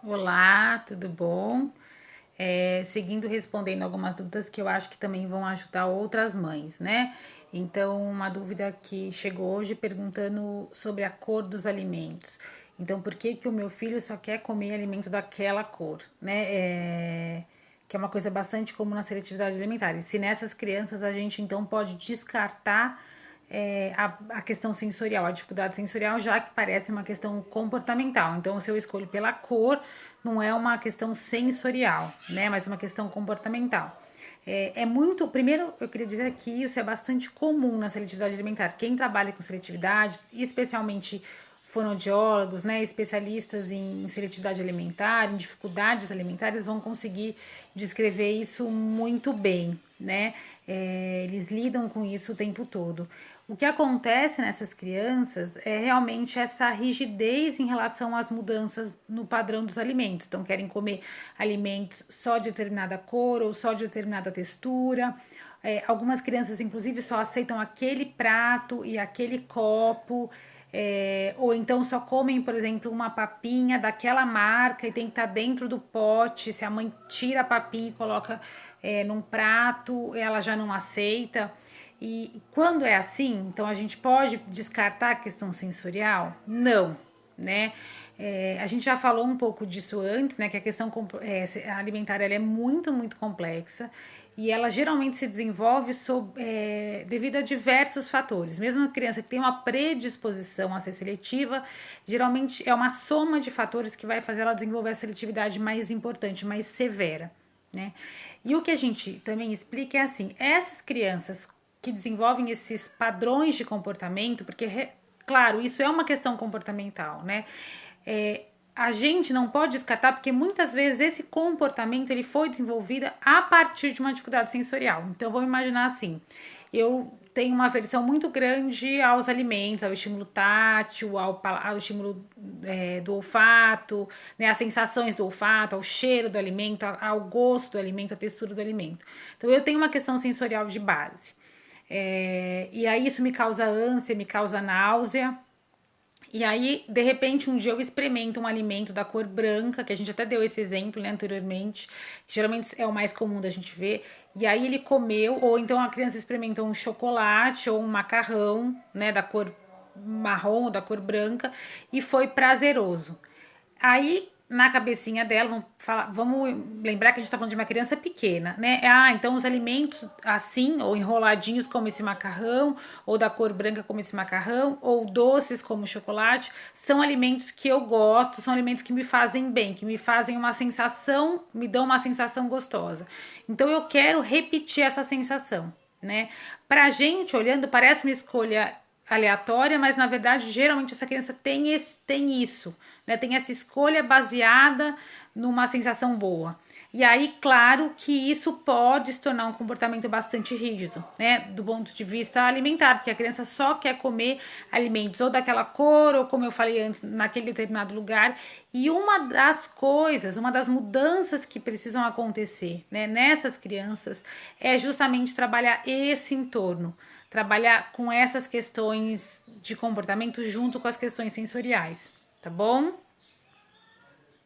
Olá, tudo bom? Seguindo respondendo algumas dúvidas que eu acho que também vão ajudar outras mães, né? Então, uma dúvida que chegou hoje perguntando sobre a cor dos alimentos. Então, por que que o meu filho só quer comer alimento daquela cor, né? Que é uma coisa bastante comum na seletividade alimentar. E se nessas crianças a gente então pode descartar a questão sensorial, a dificuldade sensorial, já que parece uma questão comportamental. Então, se eu escolho pela cor, não é uma questão sensorial, né? Mas uma questão comportamental. É muito. Primeiro, eu queria dizer que isso é bastante comum na seletividade alimentar. Quem trabalha com seletividade, especialmente fonoaudiólogos, né, especialistas em seletividade alimentar, em dificuldades alimentares, vão conseguir descrever isso muito bem, né? Eles lidam com isso o tempo todo. O que acontece nessas crianças é realmente essa rigidez em relação às mudanças no padrão dos alimentos. Então, querem comer alimentos só de determinada cor ou só de determinada textura. Algumas crianças, inclusive, só aceitam aquele prato e aquele copo. Ou então só comem, por exemplo, uma papinha daquela marca e tem que estar dentro do pote. Se a mãe tira a papinha e coloca num prato, ela já não aceita. E quando é assim, então a gente pode descartar a questão sensorial? Não, né? A gente já falou um pouco disso antes, né? Que a questão alimentar ela é muito complexa e ela geralmente se desenvolve devido a diversos fatores. Mesmo uma criança que tem uma predisposição a ser seletiva, geralmente é uma soma de fatores que vai fazer ela desenvolver a seletividade mais importante, mais severa, né? E o que a gente também explica é assim: essas crianças que desenvolvem esses padrões de comportamento, porque, claro, isso é uma questão comportamental, né? A gente não pode descartar porque muitas vezes esse comportamento ele foi desenvolvido a partir de uma dificuldade sensorial. Então vamos imaginar assim: eu tenho uma aversão muito grande aos alimentos, ao estímulo tátil, ao estímulo do olfato, né, às sensações do olfato, ao cheiro do alimento, ao gosto do alimento, à textura do alimento. Então eu tenho uma questão sensorial de base. E aí isso me causa ânsia, me causa náusea. E aí, de repente, um dia eu experimento um alimento da cor branca, que a gente até deu esse exemplo, né, anteriormente, que geralmente é o mais comum da gente ver. E aí ele comeu, ou então a criança experimentou um chocolate ou um macarrão, né, da cor marrom ou da cor branca, e foi prazeroso. Aí, na cabecinha dela, vamos lembrar que a gente tá falando de uma criança pequena, né? Então os alimentos assim, ou enroladinhos como esse macarrão, ou da cor branca como esse macarrão, ou doces como chocolate, são alimentos que eu gosto, são alimentos que me fazem bem, que me fazem uma sensação, me dão uma sensação gostosa. Então eu quero repetir essa sensação, né? Pra gente, olhando, parece uma escolha aleatória, mas na verdade, geralmente essa criança tem isso, né? Tem essa escolha baseada numa sensação boa. E aí, claro que isso pode se tornar um comportamento bastante rígido, né? Do ponto de vista alimentar, porque a criança só quer comer alimentos ou daquela cor, ou como eu falei antes, naquele determinado lugar. E uma das coisas, uma das mudanças que precisam acontecer, né, nessas crianças é justamente trabalhar esse entorno, trabalhar com essas questões de comportamento junto com as questões sensoriais, tá bom?